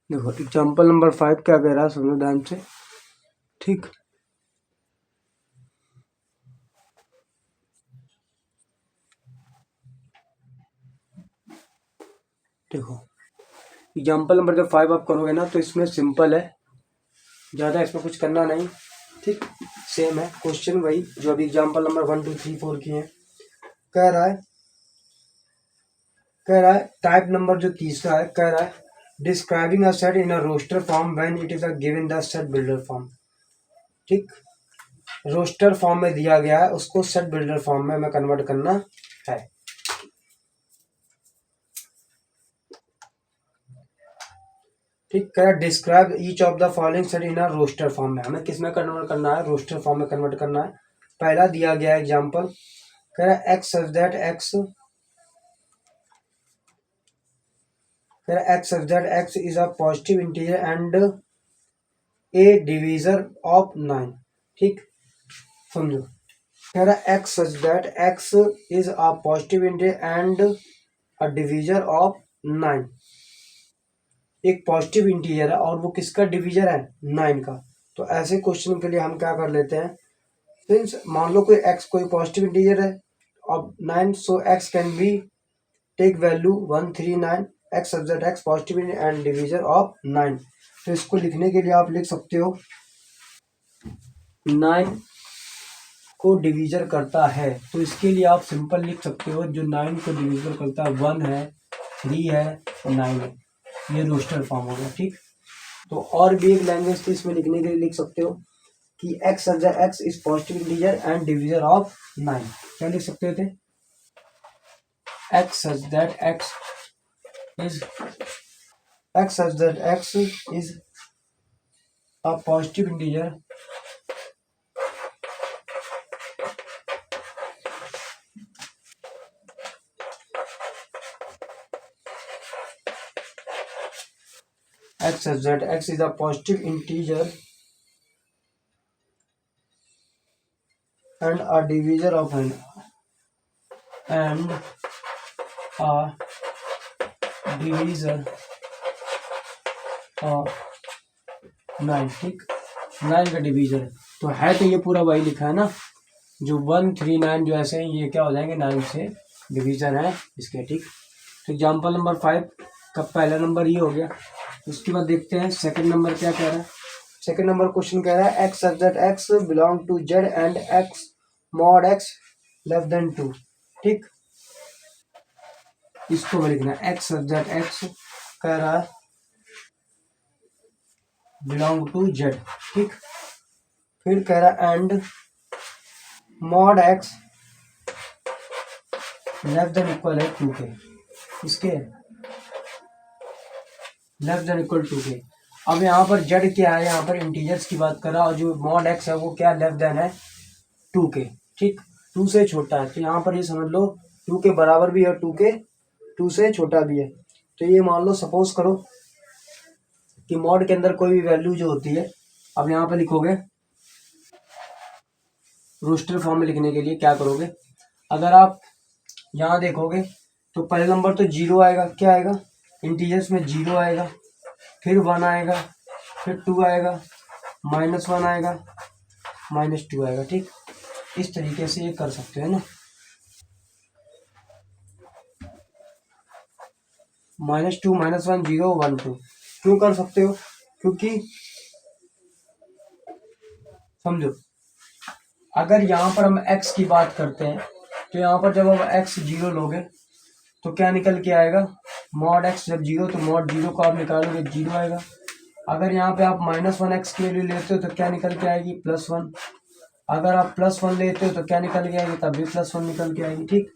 देखो example number 5 क्या कह रहा है, सुनो ध्यान से। ठीक, देखो एग्जाम्पल नंबर जब 5 आप करोगे ना तो इसमें सिंपल है, ज़्यादा इसमें कुछ करना नहीं। ठीक, सेम है क्वेश्चन वही जो अभी एग्जाम्पल नंबर 1 2 3 4 की है। कह रहा है टाइप नंबर जो तीसरा है, कह रहा है describing a set in a roster form when it is a given the set builder form. ठीक, रोस्टर फॉर्म में दिया गया है, उसको सेट बिल्डर फॉर्म में हमें कन्वर्ट करना है। ठीक, कह रहा है describe each of the following set in a roster form में, हमें किस में कन्वर्ट करना है, रोस्टर फॉर्म में कन्वर्ट करना है। पहला दिया गया एग्जाम्पल, कह रहा है x such that x is a positive integer and A divisor of 9। ठीक, समझो, कह रहा है x such that x is a positive integer and a divisor of 9। एक पॉजिटिव इंटीजर है और वो किसका डिवीजर है, 9 का। तो ऐसे क्वेश्चन के लिए हम क्या कर लेते हैं, सिंस मान लो कोई एक्स कोई पॉजिटिव इंटीजर है अब 9, so x can be take value 139, x subject x positive and divisor of 9। तो इसको लिखने के लिए आप लिख सकते हो 9 को डिवीजर करता है, तो इसके लिए आप सिंपल लिख सकते हो जो 9 को डिवीजर करता है 1 है, 3 है, 9 है। ये रोस्टर फॉर्म हो गया। ठीक, तो और भी एक लैंग्वेज थी इसमें लिखने के लिए लिख सकते हो कि x subject x is positive integer and divisor of 9। क्या लिख सकते थे, x such that is x such that x is a positive integer x such that x is a positive integer and a divisor of 9 and a divisor of 9। ठीक, 9 का divisor है, तो है तो ये पूरा वही लिखा है ना, जो 139 जो ऐसे हैं ये क्या हो जाएंगे 9 से डिवीजन है इसके। ठीक, तो एग्जाम्पल नंबर 5 का पहला नंबर ये हो गया। उसके बाद देखते हैं सेकंड नंबर क्या कह रहा है। सेकंड नंबर क्वेश्चन कह रहा है x such that x belong to z and x mod x less than 2। ठीक, इसको भी लिखना है एक्स सच दैट एक्स कह रहा है बिलोंग टू जेड। ठीक, फिर कह रहा है and mod x less than equal है 2k, इसके लेस देन इक्वल 2k। अब यहाँ पर जेड क्या है, यहाँ पर इंटीजर्स की बात कर रहा है और जो मॉड एक्स है वो क्या लेस देन है 2k। ठीक, 2 से छोटा है, तो यहाँ पर ये समझ लो 2 के बराबर भी है, 2 से छोटा भी है। तो ये मान लो सपोज करो कि मॉड के अंदर कोई भी वैल्यू जो होती है, अब यहाँ पर लिखोगे रोस्टर फॉर्म में लिखने के लिए क्या करोगे, अगर आप यहाँ देखोगे तो पहले नंबर तो 0 आएगा, क्या आएगा इंटीजर्स में 0 आएगा, फिर 1 आएगा, फिर 2 आएगा, -1 आएगा, -2 आएगा। ठीक, इस तरीके से ये कर सकते हैं ना, -2 -1 0 1 2। क्यों कर सकते हो, क्योंकि समझो अगर यहाँ पर हम x की बात करते हैं तो यहाँ पर जब हम x 0 लोगे तो क्या निकल के आएगा, मॉड x जब 0 तो मॉड 0 को आप निकालोगे 0 आएगा। अगर यहाँ पे आप -1 x की वैल्यू लेते हो तो क्या निकल के आएगी, +1। अगर आप +1 लेते हो तो क्या निकल के आएगी, तब भी +1 निकल के आएगी। ठीक,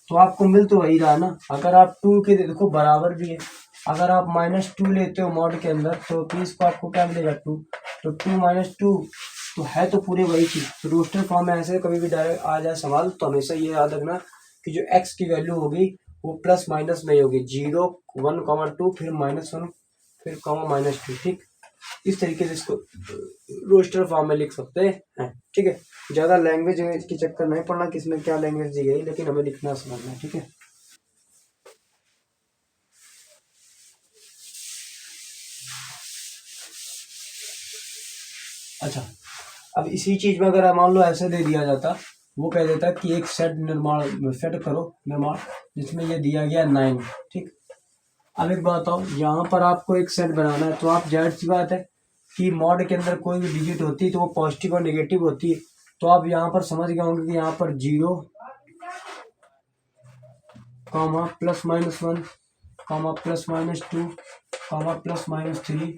तो आपको मिल तो वही रहा ना। अगर आप 2 के देखो बराबर भी है, अगर आप -2 लेते हो मॉड के अंदर तो पीस को आपको क्या मिलेगा 2, तो 2 - 2 तो है तो पूरे वही चीज। तो रोस्टर फॉर्म में ऐसे कभी भी डायरेक्ट आ जाए सवाल तो हमेशा ये याद रखना कि जो एक्स की वैल्यू होगी वो प्लस माइनस नहीं होगी, 0 1 2 फिर -1 फिर -2। ठीक, इस तरीके से इसको रोस्टर फॉर्म में लिख सकते हैं। ठीक है, ज्यादा लैंग्वेज के चक्कर नहीं पड़ना किसमें क्या लैंग्वेज दी गई, लेकिन हमें लिखना समझना है। ठीक है, अच्छा, अब इसी चीज में अगर मान लो ऐसे दे दिया जाता, वो कह देता कि एक सेट करो निर्माण जिसमें ये दिया गया 9, ठीक। अब एक बात बताओ, यहाँ पर आपको एक सेट बनाना है तो आप जाहिर सी बात है कि मॉड के अंदर कोई भी डिजिट होती है तो वो पॉजिटिव और नेगेटिव होती है। तो आप यहाँ पर समझ गए होंगे कि यहाँ पर 0, +-1, +-2, +-3, +-4, +-5, +-6,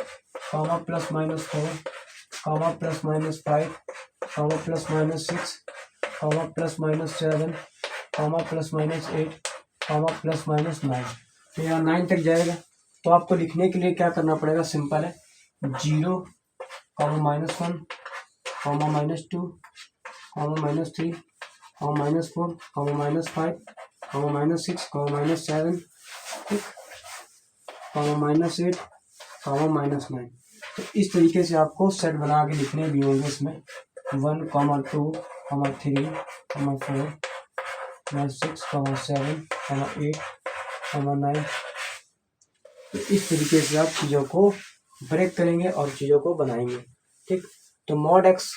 +-7, +-8, +-9। तो यहाँ 9 तक जाएगा। तो आपको लिखने के लिए क्या करना पड़ेगा, सिंपल है, 0, -1, -2, -3, -4, -5, -6, -7, ठीक, -8, -9। तो इस तरीके से आपको सेट बना के लिखने भी होंगे इसमें 1, 2, 3, 4, 6, 7, 8, 9। तो इस तरीके से आप चीज़ों को ब्रेक करेंगे और चीज़ों को बनाएंगे, ठीक। तो मॉड एक्स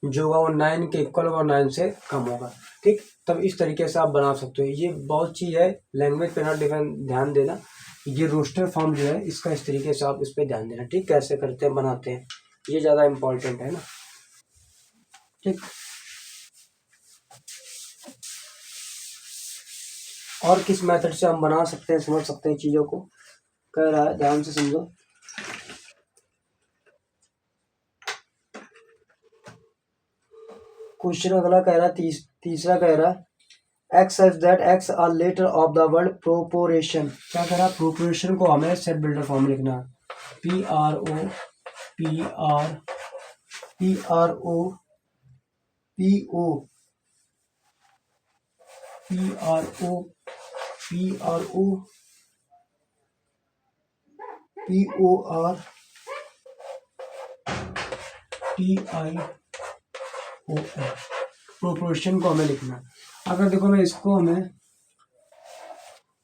जो होगा वो 9 के इक्वल होगा, 9 से कम होगा, ठीक। तब इस तरीके से आप बना सकते हो। ये बहुत चीज़ है, लैंग्वेज पे ना ध्यान देना। ये रोस्टर फॉर्म जो है इसका इस तरीके से आप इस पर ध्यान देना, ठीक। कैसे करते हैं, बनाते हैं, ये ज़्यादा इम्पोर्टेंट है ना, ठीक। और किस मेथड से हम बना सकते हैं, समझ सकते हैं चीज़ों को, कह रहा है, ध्यान से समझो। क्वेश्चन अगला कह रहा है, तीसरा कह रहा है x such that x are letter of the word proportion. क्या कह रहा है, प्रोपोरेशन को हमें सेट बिल्डर फॉर्म में लिखना है, PRO प्रोपोर्शन को हमें लिखना है। अगर देखो मैं इसको हमें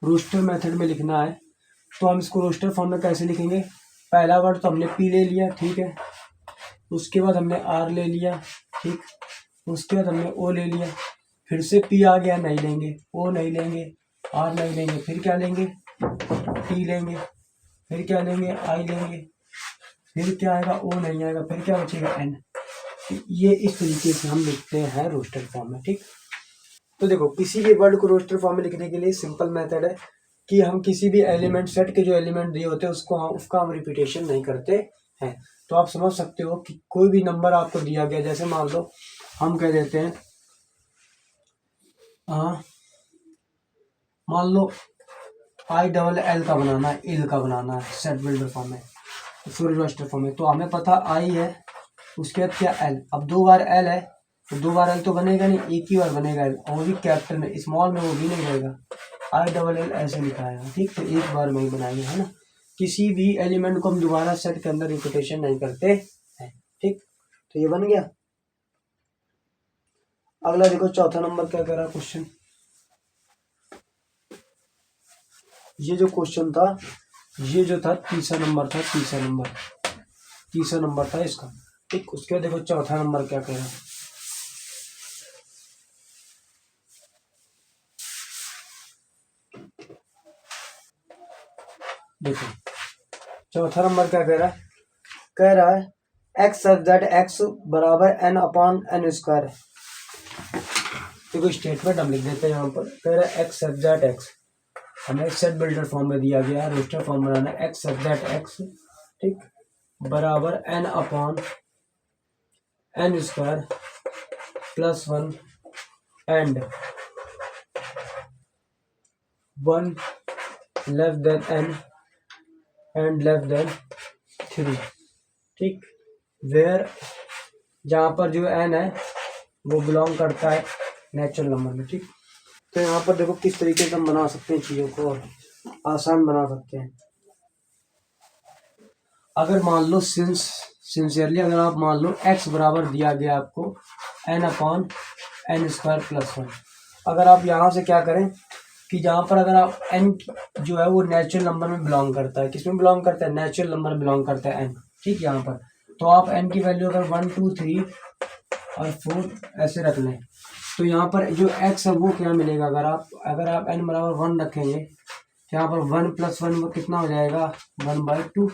रोस्टर मेथड में लिखना है तो हम इसको रोस्टर फॉर्म में कैसे लिखेंगे। पहला वर्ड तो हमने P ले लिया, ठीक है, उसके बाद हमने R ले लिया, ठीक, उसके बाद हमने O ले लिया, फिर से P आ गया, नहीं लेंगे, O नहीं लेंगे, R नहीं लेंगे, फिर क्या लेंगे, T लेंगे, फिर क्या लेंगे, I लेंगे, फिर क्या आएगा, O नहीं आएगा, फिर क्या बचेगा, N। ये इस तरीके से हम लिखते हैं रोस्टर फॉर्म में, ठीक। तो देखो, किसी भी वर्ड को रोस्टर फॉर्म में लिखने के लिए सिंपल मेथड है कि हम किसी भी एलिमेंट, सेट के जो एलिमेंट दिए होते हैं उसका हम रिपीटेशन नहीं करते हैं। तो आप समझ सकते हो कि कोई भी नंबर आपको दिया गया, जैसे मान लो हम कह देते हैं, मान लो ILL का बनाना है, इल का बनाना है सेट बिल्डर फॉर्म में, सॉरी रोस्टर फॉर्म में। तो हमें पता I है, उसके बाद क्या L। अब 2 बार L है तो 2 बार L तो बनेगा नहीं, एक ही बार बनेगा L, और वो भी कैपिटल में, स्मॉल में वो भी नहीं रहेगा, ILL ऐसे लिखा है, ठीक। तो एक बार में ही बनाएंगे, है ना। किसी भी एलिमेंट को हम दोबारा सेट के अंदर रिपीटेशन नहीं करते हैं, ठीक। तो ये बन गया। अगला देखो, चौथा नंबर क्या कह रहा है क्वेश्चन। ये जो क्वेश्चन था, ये जो था तीसरा नंबर था इसका, ठीक। उसके बाद देखो चौथा नंबर क्या कह रहा है। देखो चौथा नंबर क्या कह रहा है एक्स सच दैट एक्स बराबर n/n²। देखो स्टेटमेंट हम लिख देते हैं यहाँ पर, कह रहा है एक्स सच दैट एक्स, हमें सेट बिल्डर फॉर्म में दिया गया है, रोस्टर फॉर्म बनाना है, एक्स सच दैट एक्स, ठीक, बराबर n/n² +1 and 1 less than n and less than 3, ठीक। वेयर, जहाँ पर जो n है वो बिलोंग करता है नेचुरल नंबर में, ठीक। तो यहाँ पर देखो किस तरीके से हम बना सकते हैं चीज़ों को, और आसान बना सकते हैं। अगर मान लो सिंसियरली अगर आप मान लो x बराबर दिया गया आपको n/n² +1, अगर आप यहाँ से क्या करें कि जहाँ पर अगर आप n जो है वो नेचुरल नंबर में बिलोंग करता है, किस में बिलोंग करता है, नेचुरल नंबर में बिलोंग करता है n, ठीक। यहाँ पर तो आप n की वैल्यू अगर 1 2 3 और 4 ऐसे रख लें तो यहाँ पर जो x है वो क्या मिलेगा, अगर आप n बराबर 1 रखेंगे तो यहाँ पर 1 + 1 कितना हो जाएगा 1/2।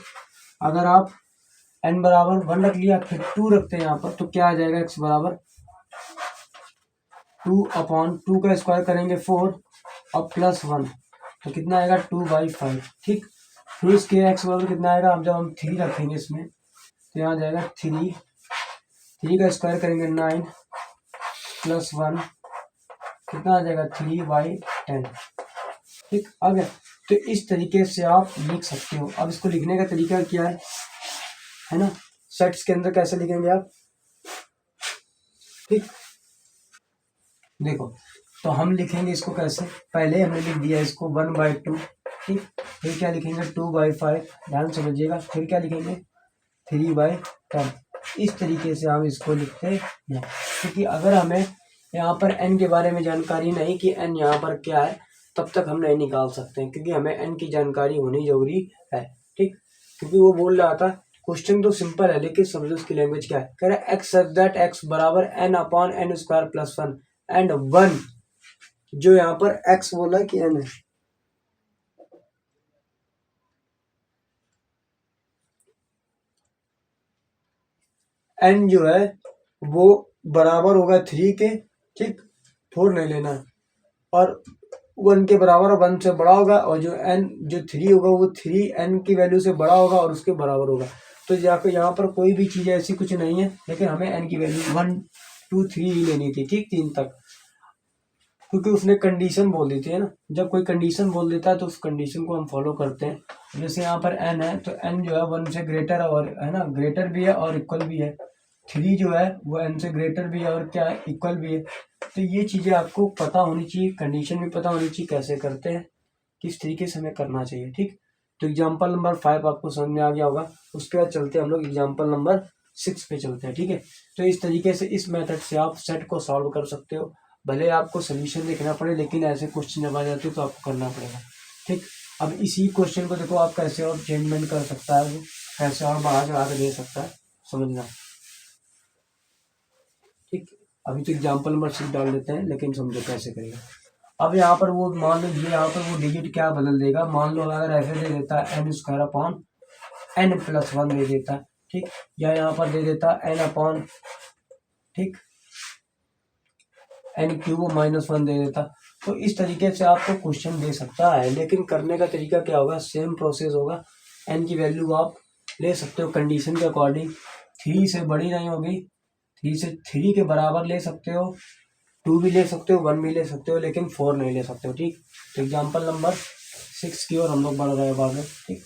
अगर आप n बराबर 1 रख लिया फिर 2 रखते हैं यहाँ पर तो क्या आ जाएगा x बराबर 2/2 का स्क्वायर करेंगे 4 और +1 तो कितना आएगा 2/5। ठीक, फिर इसके x बराबर कितना आएगा, अब जब हम 3 रखेंगे इसमें तो यहाँ जाएगा 3 का स्क्वायर करेंगे 9 +1 कितना आ जाएगा 3/10। ठीक, आ गया। तो इस तरीके से आप लिख सकते हो। अब इसको लिखने का तरीका क्या है ना, सेट्स के अंदर कैसे लिखेंगे आप। ठीक, देखो तो हम लिखेंगे इसको कैसे, पहले हमने लिख दिया इसको 1/2। ठीक, फिर क्या लिखेंगे 2/5, ध्यान समझिएगा, फिर क्या लिखेंगे 3/10। इस तरीके से हम इसको लिखते हैं, क्योंकि अगर हमें यहाँ पर n के बारे में जानकारी नहीं कि n यहाँ पर क्या है तब तक हम नहीं निकाल सकते हैं, क्योंकि हमें n की जानकारी होनी जरूरी है। ठीक, क्योंकि वो बोल रहा था क्वेश्चन तो सिंपल है लेकिन समझो उसकी लैंग्वेज क्या है। कह रहा है x सच दैट x बराबर n/n² + 1 एंड 1, जो यहाँ पर x बोला कि n है, n जो है वो बराबर होगा 3 के। ठीक, 4 नहीं लेना है, और 1 के बराबर और 1 से बड़ा होगा, और जो 3 होगा वो 3n की वैल्यू से बड़ा होगा और उसके बराबर होगा। तो यहाँ पर कोई भी चीज़ ऐसी कुछ नहीं है, लेकिन हमें n की वैल्यू 1 2 3 ही लेनी थी। ठीक, 3 तक, क्योंकि उसने कंडीशन बोल दी थी, है ना। जब कोई कंडीशन बोल देता है तो उस कंडीशन को हम फॉलो करते हैं। जैसे यहाँ पर n है तो n जो है 1 से ग्रेटर और है ना, ग्रेटर भी है और इक्वल भी है। 3 जो है वो n से ग्रेटर भी है और क्या है, इक्वल भी है। तो ये चीज़ें आपको पता होनी चाहिए, कंडीशन भी पता होनी चाहिए, कैसे करते हैं, किस तरीके से हमें करना चाहिए। ठीक, तो एग्जाम्पल नंबर 5 आपको समझ में आ गया होगा। उसके बाद चलते हैं हम लोग एग्जाम्पल नंबर 6 पे चलते हैं। ठीक है, तो इस तरीके से इस मेथड से आप सेट को सॉल्व कर सकते हो। भले आपको सोल्यूशन देखना पड़े, लेकिन ऐसे क्वेश्चन जब आ जाते तो आपको करना पड़ेगा। ठीक, अब इसी क्वेश्चन को देखो आप कैसे और चेंजमेंट कर सकता है, कैसे और बाहर चढ़ा के दे सकता है, समझना। ठीक, अभी तो एग्जाम्पल नंबर 6 डाल देते हैं, लेकिन समझो कैसे करेगा। अब यहाँ पर वो मान लो यहाँ पर वो डिजिट क्या बदल देगा, मान लो अगर ऐसे दे देता है n² / n+1 दे देता है। ठीक, या यहाँ पर दे देता n/, ठीक, n³ -1 दे देता। तो इस तरीके से आपको क्वेश्चन दे सकता है, लेकिन करने का तरीका क्या होगा, सेम प्रोसेस होगा। n की वैल्यू आप ले सकते हो कंडीशन के अकॉर्डिंग, 3 से बड़ी नहीं होगी, 3 से 3 के बराबर ले सकते हो, 2 भी ले सकते हो, 1 भी ले सकते हो, लेकिन 4 नहीं ले सकते हो। ठीक, तो एग्जाम्पल नंबर 6 की ओर हम लोग बढ़ रहे हैं बाद में। ठीक।